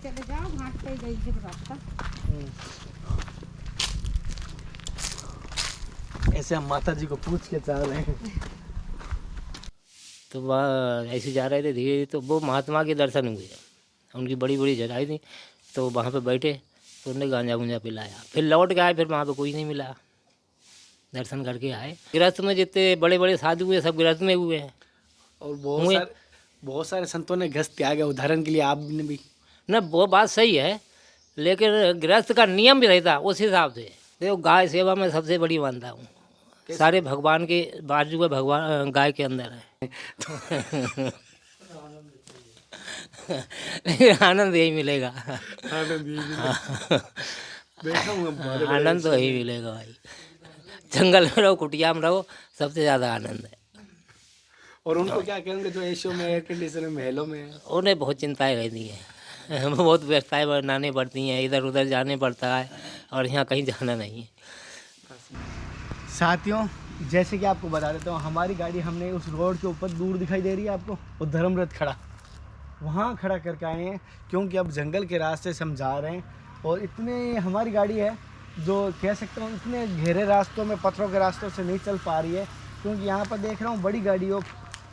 चले जाओ, घाट पे गई है रास्ता। ऐसे हम माता जी को पूछ के चल रहे हैं। तो वहाँ ऐसे जा रहे थे धीरे धीरे, तो वो महात्मा के दर्शन हुए। उनकी बड़ी बड़ी जटाएं थी, तो वहाँ पे बैठे, तो उन्होंने गांजा गुंजा पिलाया। फिर लौट के आए, फिर वहाँ पे कोई नहीं मिला। दर्शन करके आए। गृहस्थ में जितने बड़े बड़े साधु हुए सब गृहस्थ में हुए हैं। और हुए बहुत सारे संतों ने गृहस्थ त्याग है, उदाहरण के लिए आपने भी। न, वो बात सही है, लेकिन गृहस्थ का नियम भी रहता उस हिसाब से। देखो, गाय सेवा में सबसे बड़ी मानता हूँ। सारे भगवान के बाजू में भगवान गाय के अंदर है। आनंद यही मिलेगा। देखा हूँ मैं। आनंद तो यही मिलेगा भाई। जंगल में रहो, कुटिया में रहो, सबसे ज़्यादा आनंद है। और उनको क्या कहेंगे जो एशियो में एयर कंडीशनर महलों में है? उन्हें बहुत चिंताएं रहती हैं। बहुत व्यवस्थाएं बनानी पड़ती हैं, इधर उधर जाने पड़ता है, और यहाँ कहीं जाना नहीं है। साथियों, जैसे कि आपको बता देता हूँ, हमारी गाड़ी हमने उस रोड के ऊपर दूर दिखाई दे रही है आपको, वो धर्मरथ खड़ा, वहाँ खड़ा करके आए हैं, क्योंकि अब जंगल के रास्ते से हम जा रहे हैं। और इतने हमारी गाड़ी है जो कह सकता हूँ इतने गहरे रास्तों में, पत्थरों के रास्तों से नहीं चल पा रही है, क्योंकि यहाँ पर देख रहा हूँ बड़ी गाड़ी हो,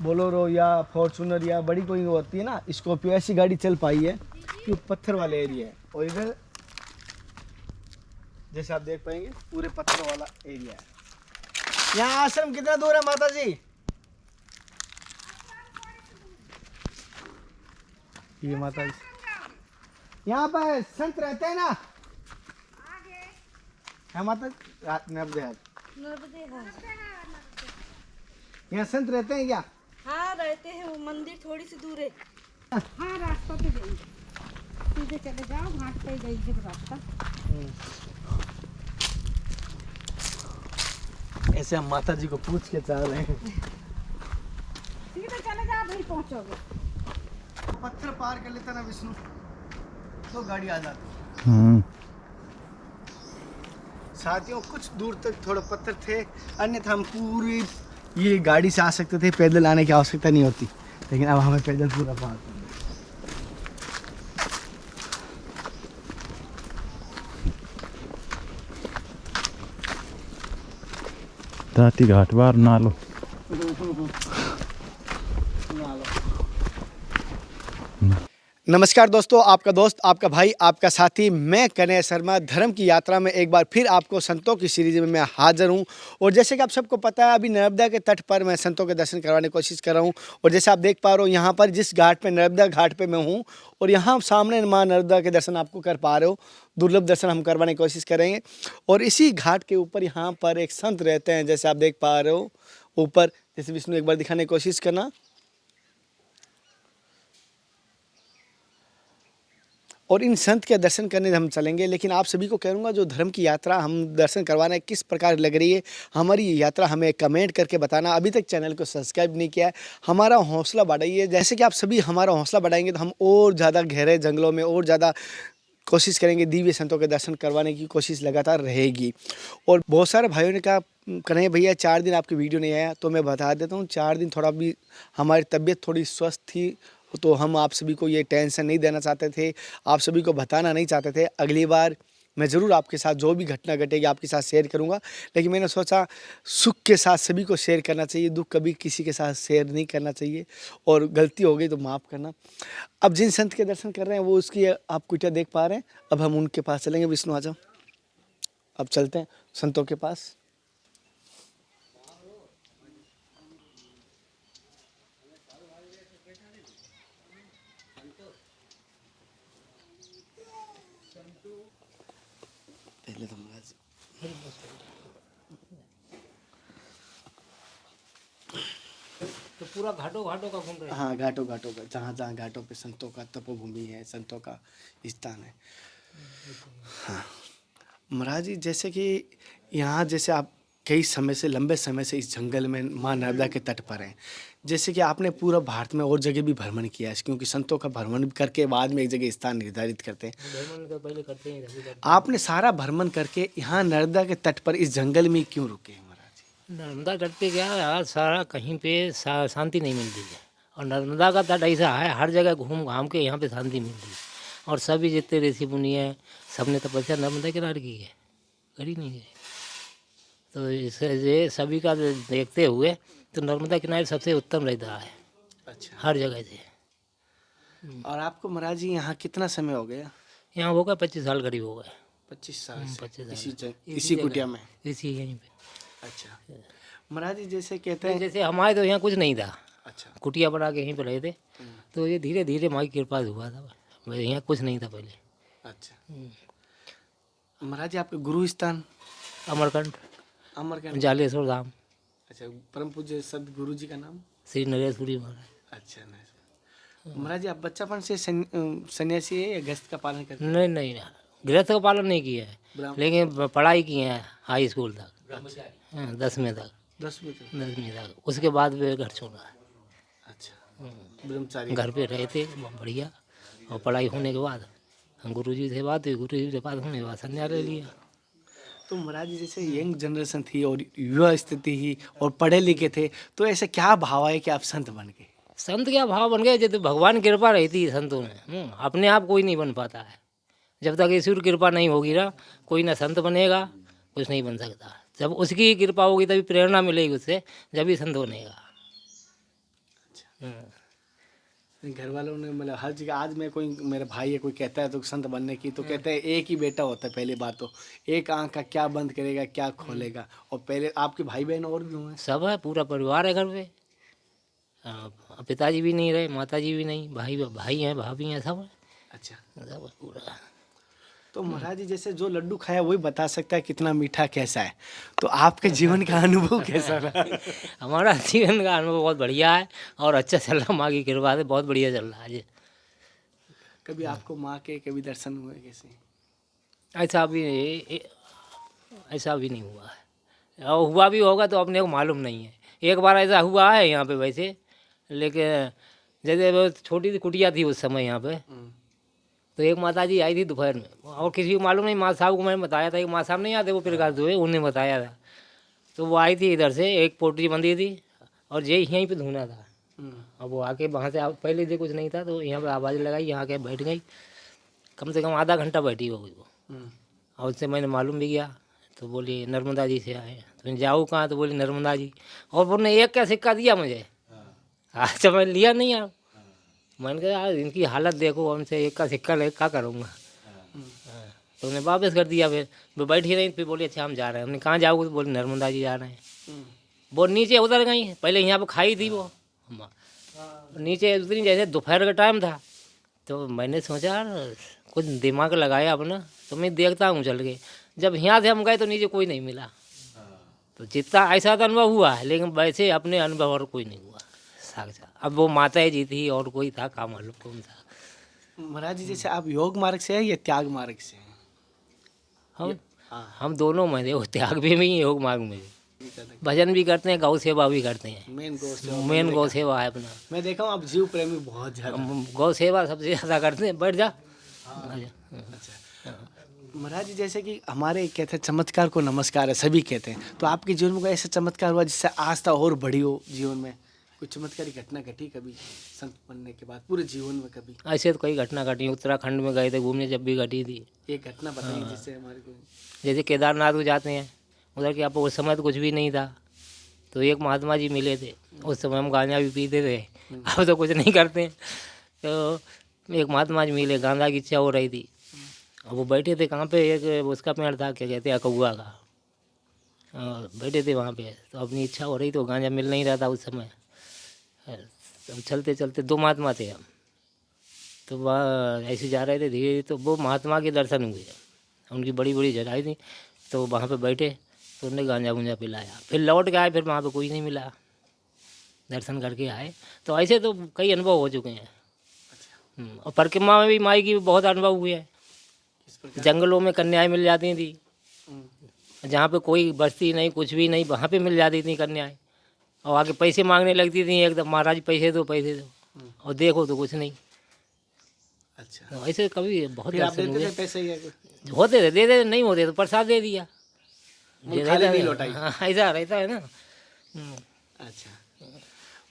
बोलेरो या फॉर्चूनर या बड़ी कोई होती है ना, स्कॉर्पियो, ऐसी गाड़ी चल पाई है कि पत्थर वाले एरिया है। और इधर जैसे आप देख पाएंगे पूरे पत्थर वाला एरिया है। यहाँ आश्रम कितना दूर है माता जी? ये माता जी, यहाँ पर संत रहते हैं ना? है माता जी? नर्मदे है। यहाँ संत रहते हैं क्या? हाँ रहते हैं, वो मंदिर थोड़ी सी दूर है। हाँ रास्ता पे गई, सीधे चले जाओ, घाट पे गई है रास्ता। ऐसे हम माता जी को पूछ के चल रहे हैं। सीधे चले जाओ, वहीं पहुंचोगे। पत्थर पार कर लेता ना विष्णु, तो गाड़ी आ जाती। साथियों, कुछ दूर तक थोड़े पत्थर थे, अन्यथा हम पूरी ये गाड़ी से आ सकते थे, पैदल आने की आवश्यकता नहीं होती, लेकिन अब हमें पैदल पूरा पार करना है। दाती घाट बार नालो। नमस्कार दोस्तों, आपका दोस्त, आपका भाई, आपका साथी, मैं कन्हैया शर्मा धर्म की यात्रा में एक बार फिर आपको संतों की सीरीज में मैं हाजिर हूं। और जैसे कि आप सबको पता है, अभी नर्मदा के तट पर मैं संतों के दर्शन करवाने की कोशिश कर रहा हूं। और जैसे आप देख पा रहे हो, यहाँ पर जिस घाट पे, नर्मदा घाट पे मैं हूँ, और यहाँ सामने माँ नर्मदा के दर्शन आपको कर पा रहे हो। दुर्लभ दर्शन हम करवाने की कोशिश करेंगे। और इसी घाट के ऊपर यहाँ पर एक संत रहते हैं, जैसे आप देख पा रहे हो ऊपर। जैसे विष्णु एक बार दिखाने की कोशिश करना। और इन संत के दर्शन करने हम चलेंगे, लेकिन आप सभी को कहूँगा जो धर्म की यात्रा हम दर्शन करवाना है किस प्रकार लग रही है, हमारी ये यात्रा हमें कमेंट करके बताना। अभी तक चैनल को सब्सक्राइब नहीं किया है, हमारा हौसला बढ़ाइए। जैसे कि आप सभी हमारा हौसला बढ़ाएंगे तो हम और ज़्यादा गहरे जंगलों में और ज़्यादा कोशिश करेंगे, दिव्य संतों के दर्शन करवाने की कोशिश लगातार रहेगी। और बहुत सारे भाइयों ने कहा कन्हैया भैया 4 दिन आपकी वीडियो नहीं आया, तो मैं बता देता हूँ 4 दिन थोड़ा भी हमारी तबीयत थोड़ी स्वस्थ थी, तो हम आप सभी को ये टेंशन नहीं देना चाहते थे, आप सभी को बताना नहीं चाहते थे। अगली बार मैं ज़रूर आपके साथ जो भी घटना घटेगी आपके साथ शेयर करूंगा, लेकिन मैंने सोचा सुख के साथ सभी को शेयर करना चाहिए, दुख कभी किसी के साथ शेयर नहीं करना चाहिए। और गलती हो गई तो माफ़ करना। अब जिन संत के दर्शन कर रहे हैं वो उसकी आप कुटिया देख पा रहे हैं, अब हम उनके पास चलेंगे। विष्णु आ जाओ, अब चलते हैं संतों के पास। पहले तो महाराज तो पूरा घाटों घाटों का घूम रहे हैं। हाँ, घाटों घाटों का, जहाँ जहाँ घाटों पे संतों का तपोभूमि है, संतों का स्थान है। हाँ महाराज जी, जैसे कि यहाँ जैसे आप कई समय से, लंबे समय से इस जंगल में माँ नर्मदा के तट पर हैं, जैसे कि आपने पूरा भारत में और जगह भी भ्रमण किया है, क्योंकि संतों का भ्रमण करके बाद में एक जगह स्थान निर्धारित करते हैं। भ्रमण तो पहले करते ही रहे। आपने सारा भ्रमण करके यहाँ नर्मदा के तट पर इस जंगल में क्यों रुके हैं महाराज जी? नर्मदा तट पे क्या है यार, सारा कहीं पे शांति नहीं मिलती है। और नर्मदा का तट ऐसा है, हर जगह घूम घाम के यहाँ पे शांति मिलती है। और सभी जितने ऋषि मुनि हैं सबने तपस्या नर्मदा किनारे की है, करी नहीं है। तो इसे ये सभी का देखते हुए तो नर्मदा किनारे सबसे उत्तम रहता है अच्छा। हर जगह से। और आपको महाराज जी यहाँ कितना समय हो गया? यहाँ हो गए 25 साल करीब हो गए। 25 साल से 25 साल इसी जगह, कुटिया में। इसी यहीं पे। अच्छा महाराज जी, जैसे कहते हैं जैसे हमारे तो यहाँ कुछ नहीं था, अच्छा। कुटिया बना के यहीं पे रहे थे, तो ये धीरे धीरे माँ की कृपा से हुआ था। यहाँ कुछ नहीं था पहले। अच्छा महाराज जी, आपके गुरु स्थान अमरकंठ, अमरकंठ। जालेश्वर धाम, अच्छा, परम पूज्य सदगुरु जी का नाम? श्री नरेशपुरी महाराज। अच्छा महाराज जी, आप बच्चापन से सन्यासी है या गृहस्थ का पालन करते हैं? नहीं नहीं, गृहस्थ का पालन नहीं किया है, लेकिन पढ़ाई की है हाई स्कूल तक, 10वीं तक। 10वीं तक? 10वीं तक, उसके बाद वे घर छोड़ा। अच्छा, ब्रह्मचारी। घर पे रहे थे बढ़िया, और पढ़ाई होने के बाद हम गुरुजी से बात हुई, गुरुजी से बात होने के बाद संन्यास ले लिया। तो महाराज जी, जैसे यंग जनरेशन थी और युवा स्थिति ही और पढ़े लिखे थे, तो ऐसे क्या भाव है कि आप संत बन गए? संत क्या भाव बन गए, जब भगवान की कृपा रहती है संतों में। अपने आप कोई नहीं बन पाता है, जब तक ईश्वर की कृपा नहीं होगी ना, कोई ना संत बनेगा, कुछ नहीं बन सकता। जब उसकी ही कृपा होगी तभी प्रेरणा मिलेगी उससे, जब ही संत बनेगा। घर वालों ने मतलब हर जगह, आज मैं कोई मेरा भाई है कोई कहता है तो संत बनने की, तो कहते हैं एक ही बेटा होता है। पहली बात तो एक आँख का क्या बंद करेगा क्या खोलेगा। और पहले आपके भाई बहन और भी हुए? सब है, पूरा परिवार है घर पे। पिताजी भी नहीं रहे, माताजी भी नहीं, भाई हैं, भाभी हैं, सब है। अच्छा, सब है पूरा। तो महाराज जी, जैसे जो लड्डू खाया वही बता सकता है कितना मीठा कैसा है, तो आपके जीवन का अनुभव कैसा रहा? हमारा जीवन का अनुभव बहुत बढ़िया है और अच्छा चल रहा, माँ की कृपा से बहुत बढ़िया चल रहा है जी। कभी आपको माँ के कभी दर्शन हुए कैसे? ऐसा भी नहीं हुआ है, और हुआ भी होगा तो अपने को मालूम नहीं है। एक बार ऐसा हुआ है यहाँ पे वैसे, लेकिन जैसे वो छोटी सी कुटिया थी उस समय यहाँ पे, तो एक माता जी आई थी दोपहर में, और किसी को मालूम नहीं, माँ साहब को मैंने बताया था कि माँ साहब नहीं आते वो प्रकाश हुए, उन्हें बताया था। तो वो आई थी इधर से, एक पोटली बंधी थी और ये यहीं पे धुना था। अब वो आके वहाँ से पहले से कुछ नहीं था, तो यहाँ पे आवाज़ लगाई, यहाँ के बैठ गई, कम से कम आधा घंटा बैठी होगी वो। और उससे मैंने मालूम भी किया, तो बोली नर्मदा जी से आए। तो जाऊँ कहाँ, तो बोली नर्मदा जी। और उन्होंने एक का सिक्का दिया मुझे, अच्छा मैं लिया नहीं यार, मैंने कहा यार इनकी हालत देखो, हमसे एक का सिक्का ले क्या करूँगा। तो उन्हें वापस कर दिया। फिर वो बैठी रही, फिर बोली अच्छा हम जा रहे हैं। हमने कहाँ जाओगे, तो बोले नर्मदा जी जा रहे हैं। वो नीचे उतर गई, पहले यहाँ पे खाई थी वो, नीचे उतरी। जैसे दोपहर का टाइम था, तो मैंने सोचा यार कुछ दिमाग लगाया अपना, तो मैं देखता हूँ चल के। जब यहाँ से हम गए तो नीचे कोई नहीं मिला। तो जितना ऐसा तो अनुभव हुआ है, लेकिन वैसे अपने अनुभव और कोई नहीं हुआ साक्षात। अब वो माता जी थी और कोई था, काम मालूम कौन था। महाराज जी, जैसे आप योग मार्ग से हैं या त्याग मार्ग से हैं? हम दोनों में थे, वो त्याग भी में ही, योग मार्ग में भी। भजन भी करते हैं, गौ सेवा भी करते हैं। मेन गौ सेवा है अपना। मैं देखा हूँ आप जीव प्रेमी बहुत ज़्यादा। गौ सेवा सबसे ज़्यादा करते हैं। बैठ जा। अच्छा महाराज जी, जैसे कि हमारे कहते हैं चमत्कार को नमस्कार है, सभी कहते हैं, तो आपके जीवन में कोई ऐसा चमत्कार हुआ जिससे आस्था और बढ़ी हो जीवन में? कोई चमत्कारी घटना घटी कभी संत बनने के बाद पूरे जीवन में कभी? ऐसे तो कई घटना घटी। उत्तराखंड में गए थे घूमने, जब भी घटी थी। एक घटना बताइए जिससे हमारे को। जैसे केदारनाथ को जाते हैं, उधर के आप उस समय तो कुछ भी नहीं था, तो एक महात्मा जी मिले थे। उस समय हम गांजा भी पीते थे, अब तो कुछ नहीं करते हैं। तो एक महात्मा जी मिले, गांजा की इच्छा हो रही थी। अब वो बैठे थे कहाँ पे, एक उसका पेड़ था, क्या कहते हैं, अकौआ का, बैठे थे वहाँ पे। तो अपनी इच्छा हो रही, तो गांजा मिल नहीं रहा था उस समय। तो चलते चलते दो महात्मा थे हम, तो वह ऐसे जा रहे थे धीरे, तो वो महात्मा के दर्शन हुए। उनकी बड़ी बड़ी जगह थी, तो वहाँ पे बैठे, तो उन्होंने गांजा गुंजा पिलाया। फिर लौट के आए, फिर वहाँ पे कोई नहीं मिला, दर्शन करके आए। तो ऐसे तो कई अनुभव हो चुके हैं। और परिक्रमा में भी माई की बहुत अनुभव हुए हैं। जंगलों में कन्याएं मिल जाती थी, जहाँ पे कोई बस्ती नहीं, कुछ भी नहीं, वहाँ पे मिल जाती थी कन्याएं। और आके पैसे मांगने लगती थी एकदम, महाराज पैसे दो पैसे दो, और देखो तो कुछ नहीं। अच्छा, तो ऐसे कभी बहुत फिर आप दर्शन देते हुए। थे पैसे या होते थे दे दे, नहीं होते तो प्रसाद दे दिया। खाली नहीं लौटाई? हाँ, ऐसा रहता है ना। अच्छा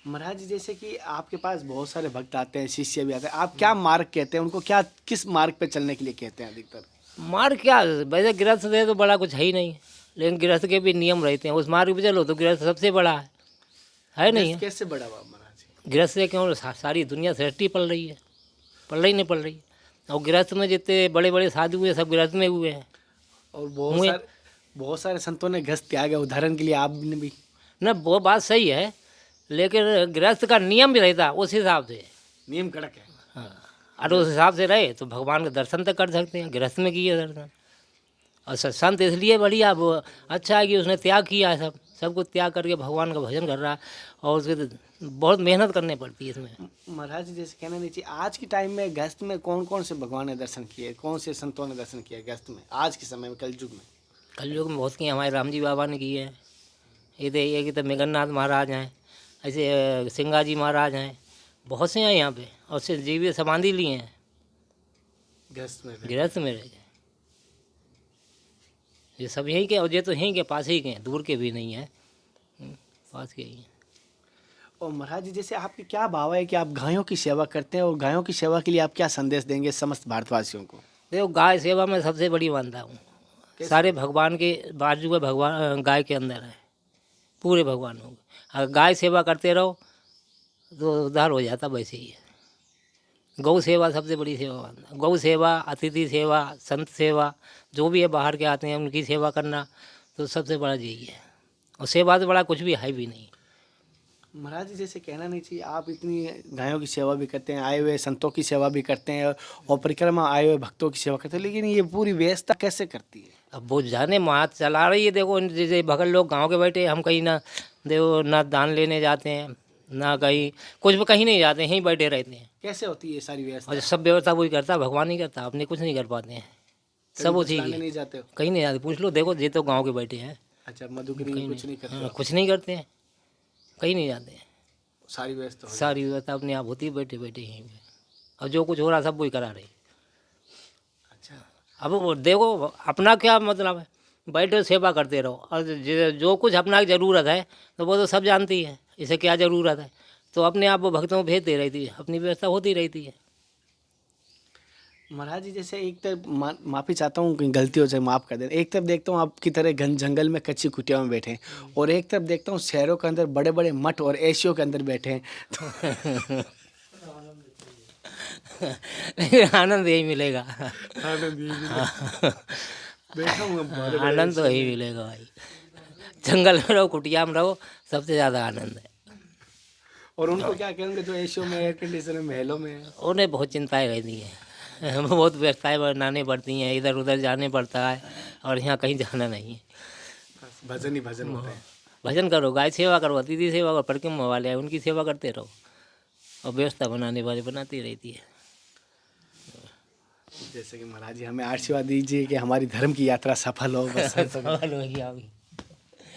महाराज जी, जैसे कि आपके पास बहुत सारे भक्त आते हैं, शिष्य भी आते हैं, आप क्या मार्ग कहते हैं उनको, क्या किस मार्ग पे चलने के लिए कहते हैं अधिकतर? मार्ग क्या, वैसे गृहस्थ से तो बड़ा कुछ है ही नहीं, लेकिन गृहस्थ के भी नियम रहते हैं, उस मार्ग पे चलो तो गृहस्थ सबसे बड़ा है नहीं है? कैसे बड़ा हुआ महाराज जी? गृहस्थ से क्यों, सारी दुनिया सृष्टि पल रही है, पल रही नहीं पल रही। और गृहस्थ में जितने बड़े बड़े साधु हुए सब गृहस्थ में हुए हैं। और बहुत सारे संतों ने गृहस्थ त्याग है, उदाहरण के लिए आपने भी। न वो बात सही है, लेकिन गृहस्थ का नियम भी रहता उस हिसाब से। नियम कड़क है। हाँ, और उस हिसाब से रहे तो भगवान का दर्शन तक कर सकते हैं, गृहस्थ में किए दर्शन। और संत इसलिए बढ़िया, वो अच्छा है कि उसने त्याग किया है, सब कुछ त्याग करके भगवान का भजन कर रहा है, और उसके तो बहुत मेहनत करनी पड़ती है इसमें। महाराज जी, जैसे कहना नहीं चाहिए, आज के टाइम में गृहस्थ में कौन कौन से भगवान ने दर्शन किए, कौन से संतों ने दर्शन किया गृहस्थ में आज के समय में, कलयुग में? कलयुग में बहुत किए, हमारे राम जी बाबा ने किए हैं। ये तो मेघनाथ महाराज हैं, ऐसे सिंगा जी महाराज हैं, बहुत से हैं यहाँ पे, और से जीवित समाधि लिए हैं गृहस्थ में। गृहस्थ में रह गए। ये सब यहीं के, और ये तो यहीं के पास ही के हैं, दूर के भी नहीं हैं, पास के ही हैं। और महाराज जी, जैसे आपके क्या भाव है कि आप गायों की सेवा करते हैं, और गायों की सेवा के लिए आप क्या संदेश देंगे समस्त भारतवासियों को? देखो, गाय सेवा में सबसे बड़ी मानता हूँ, सारे भगवान के बाजू में भगवान गाय के अंदर है, पूरे भगवान हो। अगर गाय सेवा करते रहो तो उद्धार हो जाता, वैसे ही है। गौ सेवा सबसे बड़ी सेवा मानता, गौ सेवा, अतिथि सेवा, संत सेवा, जो भी है बाहर के आते हैं उनकी सेवा करना, तो सबसे बड़ा यही है। और सेवा तो बड़ा कुछ भी है भी नहीं। महाराज जी, जैसे कहना नहीं चाहिए, आप इतनी गायों की सेवा भी करते हैं, आए हुए संतों की सेवा भी करते हैं, और परिक्रमा आए हुए भक्तों की सेवा करते हैं, लेकिन ये पूरी व्यवस्था कैसे करती है? अब वो जाने मात चला रही है। देखो, जैसे भगत लोग गांव के बैठे, हम कहीं ना देखो ना दान लेने जाते हैं, ना कहीं कुछ भी, कहीं नहीं जाते हैं, यहीं बैठे रहते हैं। कैसे होती है ये सारी व्यवस्था? और सब व्यवस्था वही करता, भगवान नहीं करता, अपने कुछ नहीं कर पाते हैं, सब वो ठीक है। नहीं जाते हो? कहीं नहीं जाते, पूछ लो, देखो ये तो गाँव के बैठे हैं। अच्छा, मधुगिरी में कुछ नहीं करते? हाँ, कुछ नहीं करते हैं, कहीं नहीं जाते हैं, सारी व्यवस्था सारी व्यवस्था अपने आप होती है, बैठे बैठे यहीं पे। और जो कुछ हो रहा सब वही करा रहे। अच्छा, अब वो देखो, अपना क्या मतलब है, बैठे सेवा करते रहो, और जो कुछ अपना ज़रूरत है तो वो तो सब जानती है, इसे क्या ज़रूरत है, तो अपने आप वो भक्तों को भेजते रहती है, अपनी व्यवस्था होती रहती है। महाराज जी, जैसे एक तरफ माफ़ी चाहता हूँ, कहीं गलती हो जाए माफ़ कर देना, एक तरफ देखता हूँ आपकी तरह घन जंगल में कच्ची कुटिया में बैठे हैं, और एक तरफ देखता हूँ शहरों के अंदर बड़े बड़े मठ और एशियों के अंदर बैठे हैं, तो आनंद यही मिलेगा। बैठा हूँ आनंद तो यही मिलेगा भाई, जंगल में रहो, कुटिया में रहो, सबसे ज़्यादा आनंद है। और उनको क्या कहेंगे जो एशियो में एयर कंडीशनर महलों में है? उन्हें बहुत चिंताएं रहती हैं, बहुत व्यवस्थाएं बनानी पड़ती हैं, इधर उधर जाने पड़ता है, और यहाँ कहीं जाना नहीं है। भजन ही भजन होते हैं। भजन करो, गाय सेवा करो, अतिथि सेवा करो, परिक्रमा वाले हैं उनकी सेवा करते रहो, और व्यवस्था बनाने वाले बनाती रहती है। जैसे कि महाराज जी, हमें आशीर्वाद दीजिए कि हमारी धर्म की यात्रा सफल हो, बस। सफल होगी अभी,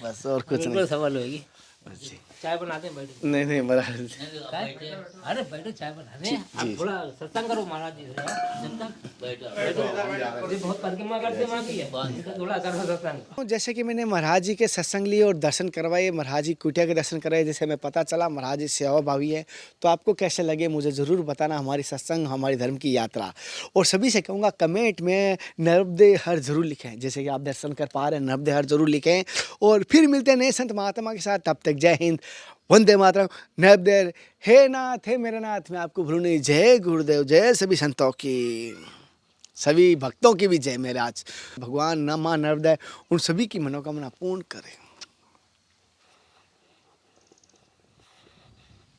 बस और कुछ नहीं। बिल्कुल सफल होगी। बस जी। चाय बनाते हैं, बैठो। नहीं नहीं महाराज जी, अरे बैठो, चाय बनाते हैं, आप थोड़ा सत्संग करो महाराज जी से, जब तक बैठो, ये बहुत परिक्रमा करते हैं वहाँ की है, थोड़ा करो सत्संग। जैसे कि मैंने महाराज जी के सत्संग लिए और दर्शन करवाए, महाराज जी कुटिया के दर्शन करवाए, जैसे हमें पता चला महाराज जी सेवा भावी है, तो आपको कैसे लगे मुझे ज़रूर बताना। हमारी सत्संग, हमारी धर्म की यात्रा, और सभी से कहूँगा कमेंट में नर्मदे हर ज़रूर लिखें, जैसे कि आप दर्शन कर पा रहे हैं, नर्मदे हर ज़रूर लिखें। और फिर मिलते हैं नए संत महात्मा के साथ, तब तक जय हिंद, वंदे मातरम, नर्मदे। हे नाथ, हे मेरे नाथ, मैं आपको भूलूं नहीं। जय गुरुदेव, जय सभी संतों की, सभी भक्तों की भी जय। मेरे आज भगवान न मां नर्मदे उन सभी की मनोकामना पूर्ण करे।